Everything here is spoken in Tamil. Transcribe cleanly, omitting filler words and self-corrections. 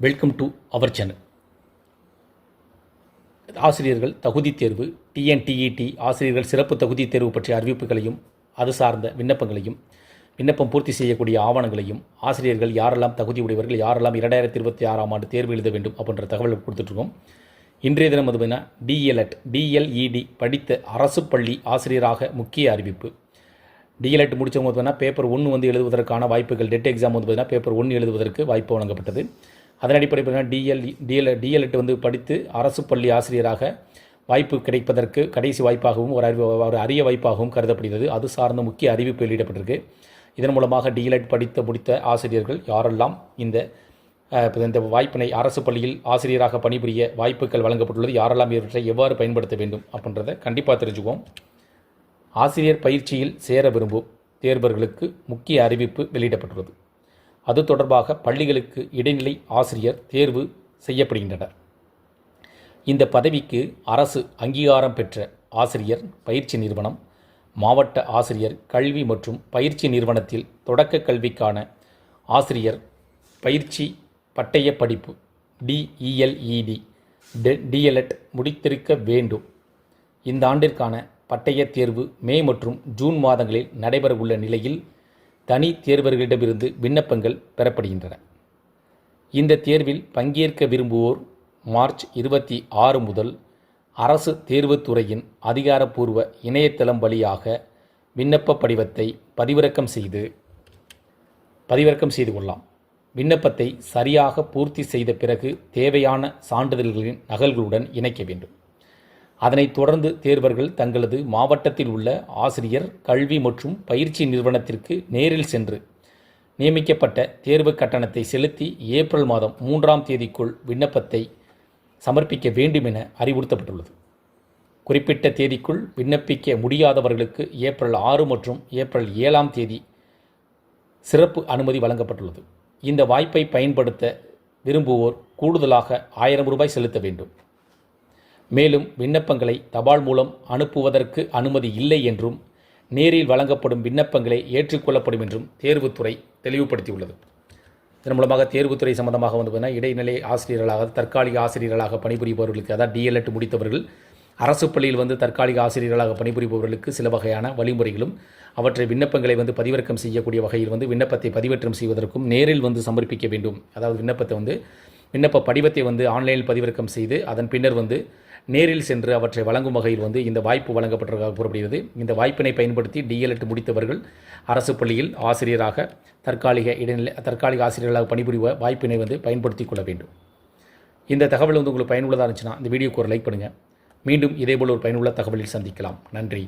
Welcome to our channel. ஆசிரியர்கள் தகுதி தேர்வு, டிஎன்டிஇடி ஆசிரியர்கள் சிறப்பு தகுதி தேர்வு பற்றிய அறிவிப்புகளையும் அது சார்ந்த விண்ணப்பங்களையும், விண்ணப்பம் பூர்த்தி செய்யக்கூடிய ஆவணங்களையும், ஆசிரியர்கள் யாரெல்லாம் தகுதி உடையவர்கள், யாரெல்லாம் 2026ஆம் ஆண்டு தேர்வு எழுத வேண்டும் அப்படின்ற தகவல் கொடுத்துட்ருக்கோம். இன்றைய தினம் அது பார்த்தீங்கன்னா டிஎல்இடி படித்த அரசு பள்ளி ஆசிரியராக முக்கிய அறிவிப்பு. டிஎல்எட் முடித்தவங்க பார்த்தீங்கன்னா பேப்பர் 1 எழுதுவதற்கான வாய்ப்புகள், டெட் எக்ஸாம் பார்த்தீங்கன்னா பேப்பர் 1 எழுதுவதற்கு வாய்ப்பு வழங்கப்பட்டது. அதன் அடிப்படையில் பார்த்தீங்கன்னா டிஎல்எட் படித்து அரசு பள்ளி ஆசிரியராக வாய்ப்பு கிடைப்பதற்கு கடைசி வாய்ப்பாகவும் ஒரு அரிய வாய்ப்பாகவும் கருதப்படுகிறது. அது சார்ந்த முக்கிய அறிவிப்பு வெளியிடப்பட்டிருக்கு. இதன் மூலமாக டிஎல்எட் படித்து முடித்த ஆசிரியர்கள் யாரெல்லாம் இந்த வாய்ப்பினை அரசு பள்ளியில் ஆசிரியராக பணிபுரிய வாய்ப்புகள் வழங்கப்பட்டுள்ளது, யாரெல்லாம் இவற்றை எவ்வாறு பயன்படுத்த வேண்டும் அப்படின்றத கண்டிப்பாக தெரிஞ்சுக்குவோம். ஆசிரியர் பயிற்சியில் சேர விரும்பும் தேர்வர்களுக்கு முக்கிய அறிவிப்பு வெளியிடப்பட்டுள்ளது. அது தொடர்பாக பள்ளிகளுக்கு இடைநிலை ஆசிரியர் தேர்வு செய்யப்படுகின்றனர். இந்த பதவிக்கு அரசு அங்கீகாரம் பெற்ற ஆசிரியர் பயிற்சி நிறுவனம், மாவட்ட ஆசிரியர் கல்வி மற்றும் பயிற்சி நிறுவனத்தில் தொடக்க கல்விக்கான ஆசிரியர் பயிற்சி பட்டய படிப்பு டிஇஎல்இடி டிஎல்எட் முடித்திருக்க வேண்டும். இந்த ஆண்டிற்கான பட்டய தேர்வு மே மற்றும் ஜூன் மாதங்களில் நடைபெற உள்ள நிலையில் தனி தேர்வர்களிடமிருந்து விண்ணப்பங்கள் பெறப்படுகின்றன. இந்த தேர்வில் பங்கேற்க விரும்புவோர் மார்ச் 26 முதல் அரசு தேர்வுத்துறையின் அதிகாரப்பூர்வ இணையதளம் வழியாக விண்ணப்ப படிவத்தை பதிவிறக்கம் செய்து கொள்ளலாம். விண்ணப்பத்தை சரியாக பூர்த்தி செய்த பிறகு தேவையான சான்றிதழ்களின் நகல்களுடன் இணைக்க வேண்டும். அதனைத் தொடர்ந்து தேர்வர்கள் தங்களது மாவட்டத்தில் உள்ள ஆசிரியர் கல்வி மற்றும் பயிற்சி நிறுவனத்திற்கு நேரில் சென்று நியமிக்கப்பட்ட தேர்வு கட்டணத்தை செலுத்தி ஏப்ரல் மாதம் 3ஆம் தேதிக்குள் விண்ணப்பத்தை சமர்ப்பிக்க வேண்டும் என அறிவுறுத்தப்பட்டுள்ளது. குறிப்பிட்ட தேதிக்குள் விண்ணப்பிக்க முடியாதவர்களுக்கு ஏப்ரல் 6 மற்றும் ஏப்ரல் 7ஆம் தேதி சிறப்பு அனுமதி வழங்கப்பட்டுள்ளது. இந்த வாய்ப்பை பயன்படுத்த விரும்புவோர் கூடுதலாக 1000 ரூபாய் செலுத்த வேண்டும். மேலும் விண்ணப்பங்களை தபால் மூலம் அனுப்புவதற்கு அனுமதி இல்லை என்றும், நேரில் வழங்கப்படும் விண்ணப்பங்களே ஏற்றுக்கொள்ளப்படும் என்றும் தேர்வுத்துறை தெளிவுபடுத்தியுள்ளது. இதன் மூலமாக தேர்வுத்துறை சம்பந்தமாக இடைநிலை ஆசிரியர்களாக, தற்காலிக ஆசிரியர்களாக பணிபுரிபவர்களுக்கு, அதாவது டிஎல்எட் முடித்தவர்கள் அரசு பள்ளியில் தற்காலிக ஆசிரியர்களாக பணிபுரிபவர்களுக்கு சில வகையான வழிமுறைகளும், அவற்றை விண்ணப்பங்களை பதிவிறக்கம் செய்யக்கூடிய வகையில் விண்ணப்பத்தை பதிவேற்றம் செய்வதற்கும் நேரில் சமர்ப்பிக்க வேண்டும். அதாவது விண்ணப்ப படிவத்தை ஆன்லைனில் பதிவிறக்கம் செய்து அதன் பின்னர் நேரில் சென்று அவற்றை வழங்கும் வகையில் இந்த வாய்ப்பு வழங்கப்பட்டதாக கூறப்படுகிறது. இந்த வாய்ப்பினை பயன்படுத்தி டிஎல்எட் முடித்தவர்கள் அரசு பள்ளியில் ஆசிரியராக தற்காலிக ஆசிரியர்களாக பணிபுரிய வாய்ப்பினை பயன்படுத்தி கொள்ள வேண்டும். இந்த தகவல் உங்களுக்கு பயனுள்ளதாக இருந்துச்சுன்னா இந்த வீடியோக்கு ஒரு லைக் பண்ணுங்கள். மீண்டும் இதேபோல் ஒரு பயனுள்ள தகவலில் சந்திக்கலாம். நன்றி.